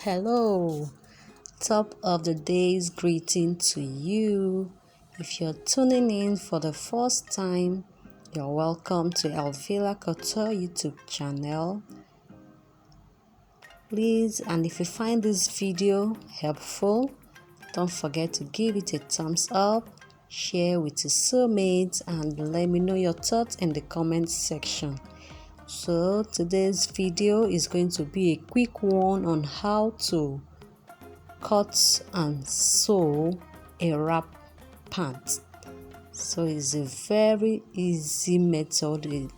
Hello, top of the day's greeting to you. If you're tuning in for the first time, you're welcome to Elveela Couture YouTube channel. Please, and if you find this video helpful, don't forget to give it a thumbs up, share with your soulmates, and let me know your thoughts in the comment section. So today's video is going to be a quick one on how to cut and sew a wrap pant. So it's a very easy method,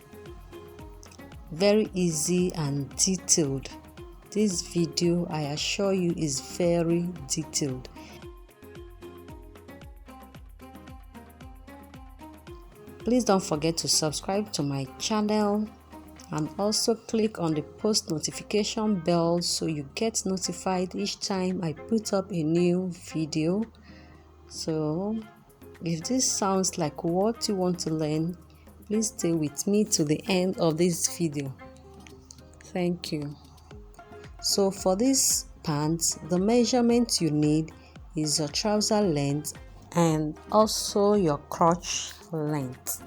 very easy and detailed. This video, I assure you, is very detailed. Please don't forget to subscribe to my channel and also click on the post notification bell so you get notified each time I put up a new video. So if this sounds like what you want to learn, please stay with me to the end of this video. Thank you. So for this pants, the measurement you need is your trouser length and also your crotch length.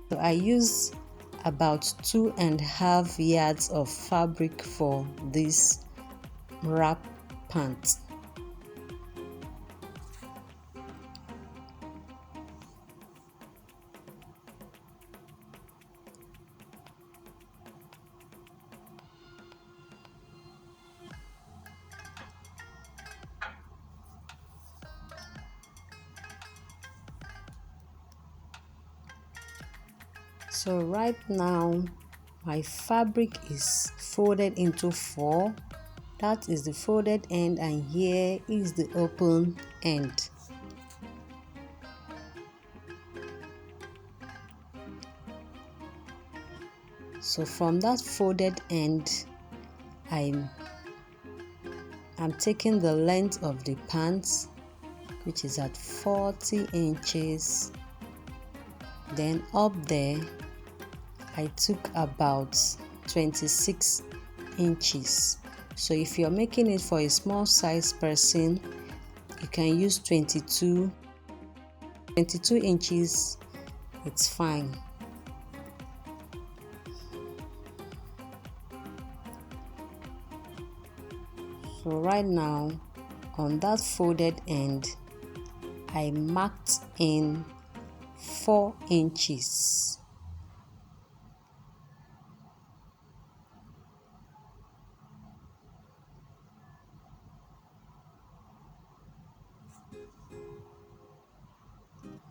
So I use about 2.5 yards of fabric for this wrap pant. So right now my fabric is folded into 4. That is the folded end and here is the open end. So from that folded end, I'm taking the length of the pants, which is at 40 inches. Then up there I took about 26 inches. So if you're making it for a small size person, you can use 22 inches. It's fine. So right now on that folded end, I marked in 4 inches.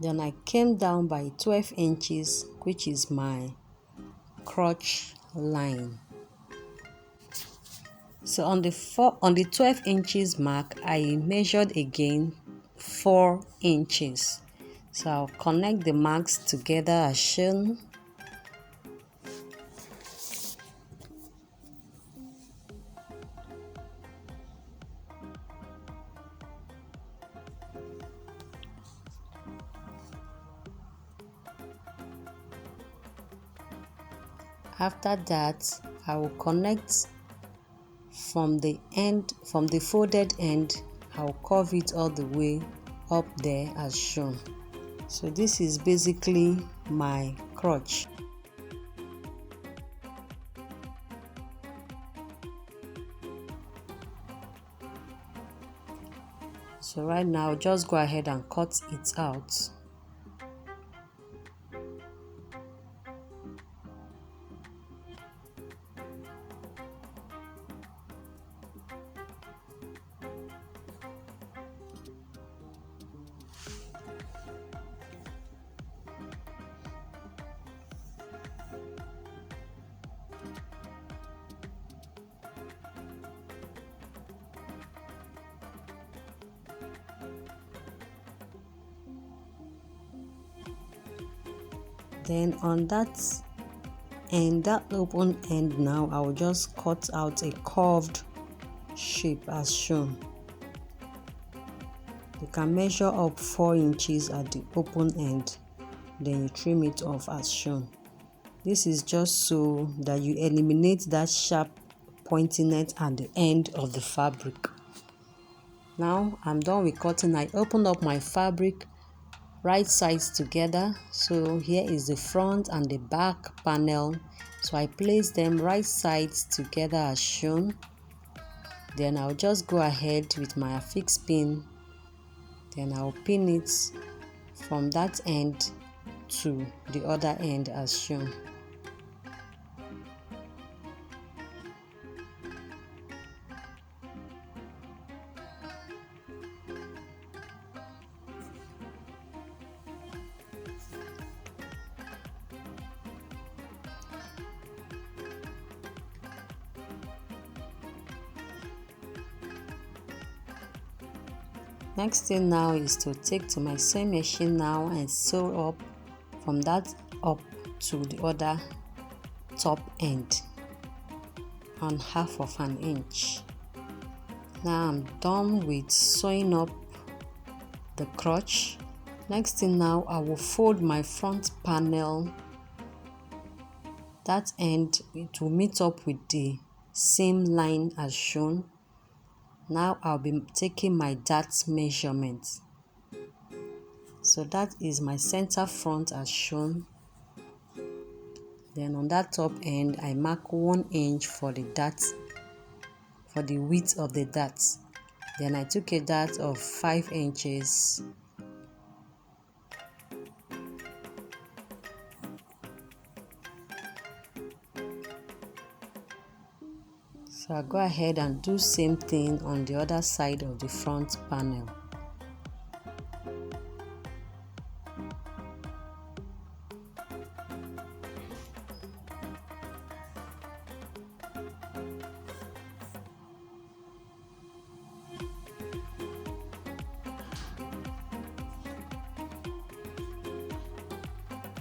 Then I came down by 12 inches, which is my crotch line. So on the 12 inches mark, I measured again 4 inches. So I'll connect the marks together as shown. After that, I will connect from the folded end. I'll curve it all the way up there as shown. So this is basically my crotch. So right now, just go ahead and cut it out. Then on that open end, now I will just cut out a curved shape as shown. You can measure up 4 inches at the open end, then you trim it off as shown. This is just so that you eliminate that sharp pointiness at the end of the fabric. Now I'm done with cutting. I open up my fabric right sides together. So here is the front and the back panel. So I place them right sides together as shown. Then I'll just go ahead with my affix pin. Then I'll pin it from that end to the other end as shown. Next thing now is to take to my sewing machine now and sew up from that up to the other top end on 1/2 of an inch. Now I'm done with sewing up the crotch. Next thing now, I will fold my front panel. That end, it will meet up with the same line as shown. Now I'll be taking my dart measurement. So that is my center front as shown. Then on that top end, I mark 1 inch for the dart, for the width of the dart. Then I took a dart of 5 inches. So I'll go ahead and do same thing on the other side of the front panel.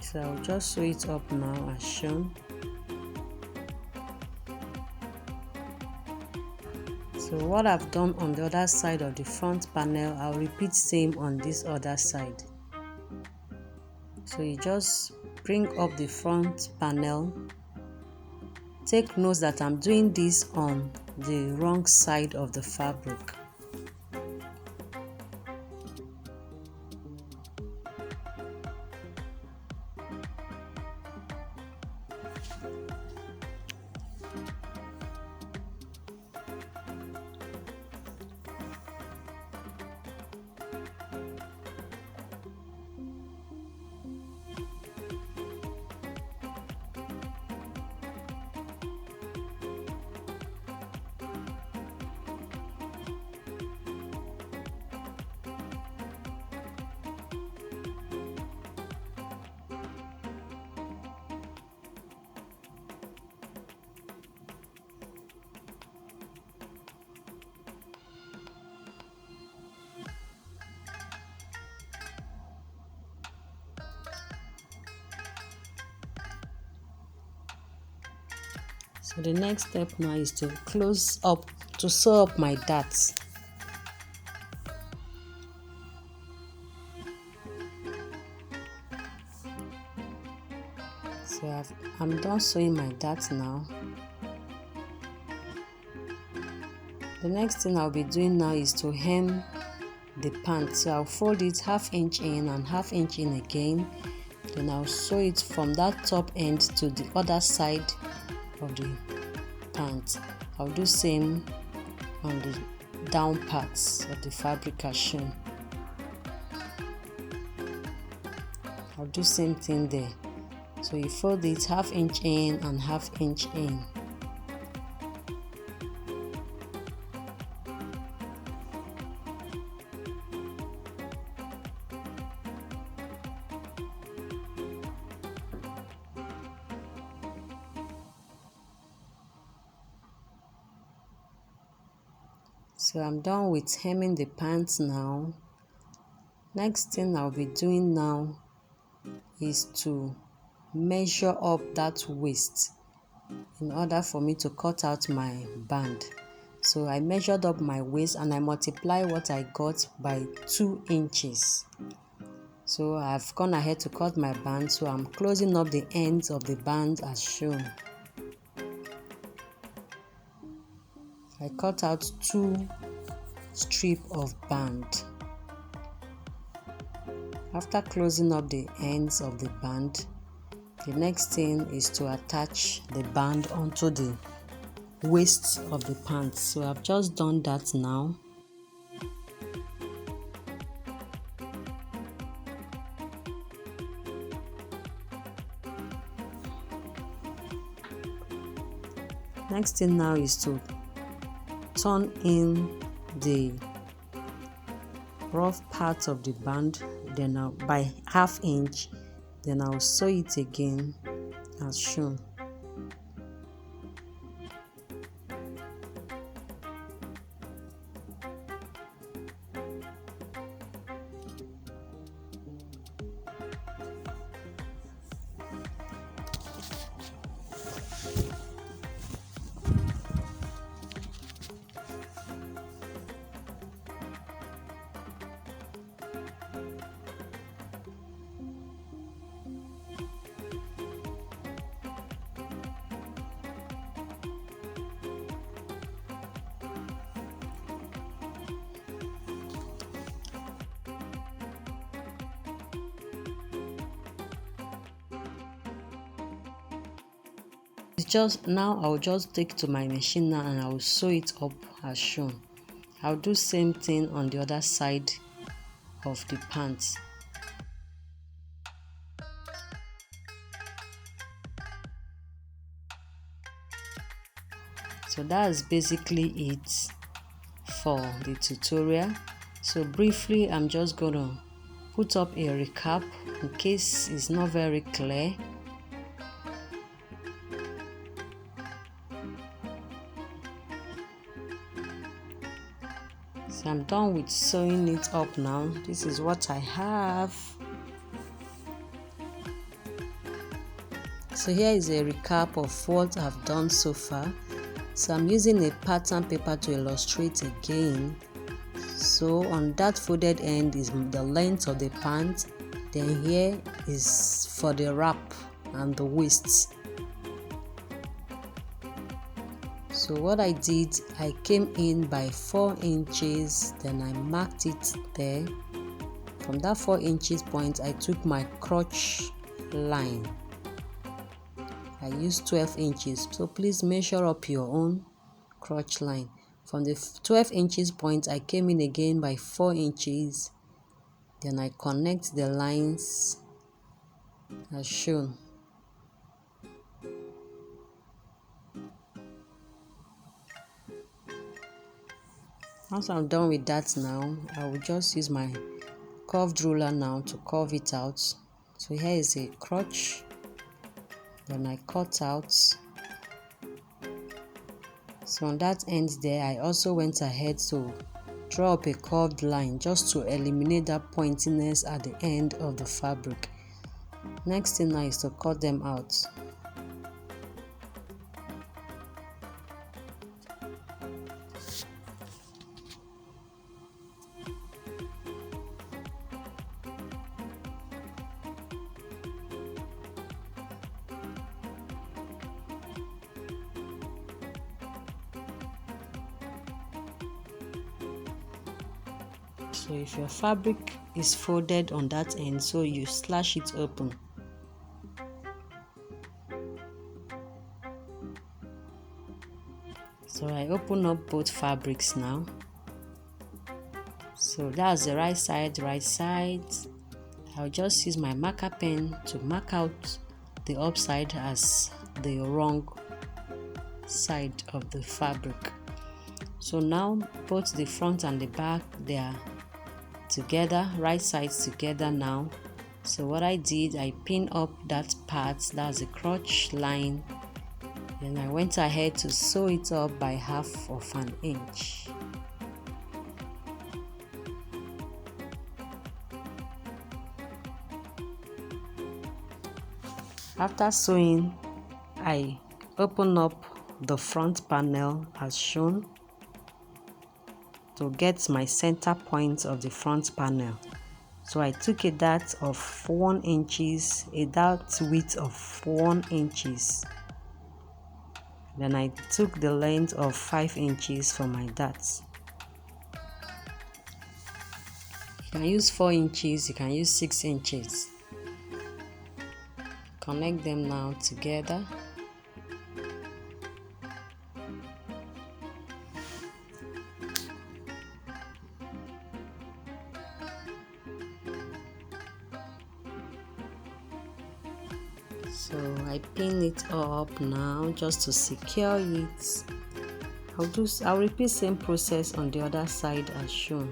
So I'll just sew it up now as shown. So what I've done on the other side of the front panel, I'll repeat same on this other side. So you just bring up the front panel. Take note that I'm doing this on the wrong side of the fabric. So the next step now is to sew up my darts. So I'm done sewing my darts now. The next thing I'll be doing now is to hem the pant. So I'll fold it 1/2 inch in and 1/2 inch in again. Then I'll sew it from that top end to the other side of the pant. I'll do same on the down parts of the fabric as shown. I'll do same thing there. So you fold it 1/2 inch in and 1/2 inch in. So I'm done with hemming the pants now. Next thing I'll be doing now is to measure up that waist in order for me to cut out my band. So I measured up my waist and I multiplied what I got by 2 inches. So I've gone ahead to cut my band, so I'm closing up the ends of the band as shown. I cut out 2 strips of band. After closing up the ends of the band, the next thing is to attach the band onto the waist of the pants. So I've just done that now. Next thing now is to turn in the rough part of the band, then by 1/2 inch, then I'll sew it again as shown. I'll just take to my machine now and I'll sew it up as shown. I'll do same thing on the other side of the pants. So that's basically it for the tutorial. So briefly, I'm just gonna put up a recap in case it's not very clear. So I'm done with sewing it up now. This is what I have. So here is a recap of what I've done so far. So I'm using a pattern paper to illustrate again. So on that folded end is the length of the pant. Then here is for the wrap and the waist. So what I did, I came in by 4 inches, then I marked it there. From that 4 inches point, I took my crotch line. I used 12 inches, so please measure up your own crotch line. From the 12 inches point, I came in again by 4 inches, then I connect the lines as shown. Once I'm done with that now, I will just use my curved ruler now to curve it out. So here is a crotch, then I cut out. So on that end there, I also went ahead to draw up a curved line just to eliminate that pointiness at the end of the fabric. Next thing now is to cut them out. So if your fabric is folded on that end, so you slash it open. So I open up both fabrics now. So that's the right side, I'll just use my marker pen to mark out the upside as the wrong side of the fabric. So now both the front and the back, they are together, right sides together now. So what I did, I pinned up that part, that's the crotch line, then I went ahead to sew it up by 1/2 inch. After sewing, I open up the front panel as shown. to get my center point of the front panel. So I took a dart of 1 inch, a dart width of 1 inch. Then I took the length of 5 inches for my darts. You can use 4 inches, you can use 6 inches. Connect them now together. So I pin it up now just to secure it. I'll repeat same process on the other side as shown.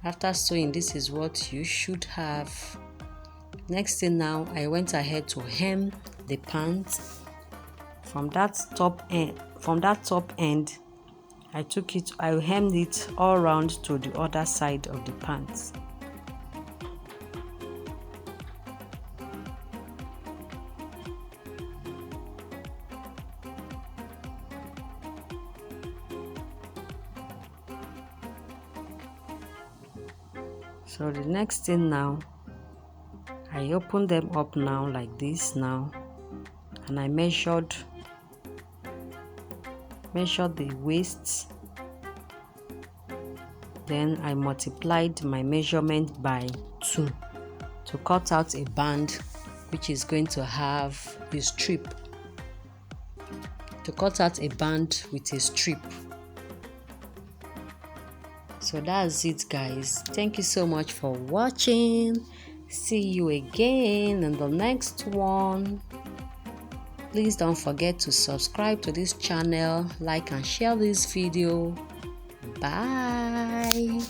After sewing, this is what you should have. Next thing now, I went ahead to hem the pant. From that top end, I hemmed it all around to the other side of the pants. So the next thing now, I opened them up now like this now, and I measured the waist. Then I multiplied my measurement by 2 to cut out a band which is going to have a strip. To cut out a band with a strip. So that's it, guys. Thank you so much for watching. See you again in the next one. Please don't forget to subscribe to this channel, like and share this video. Bye.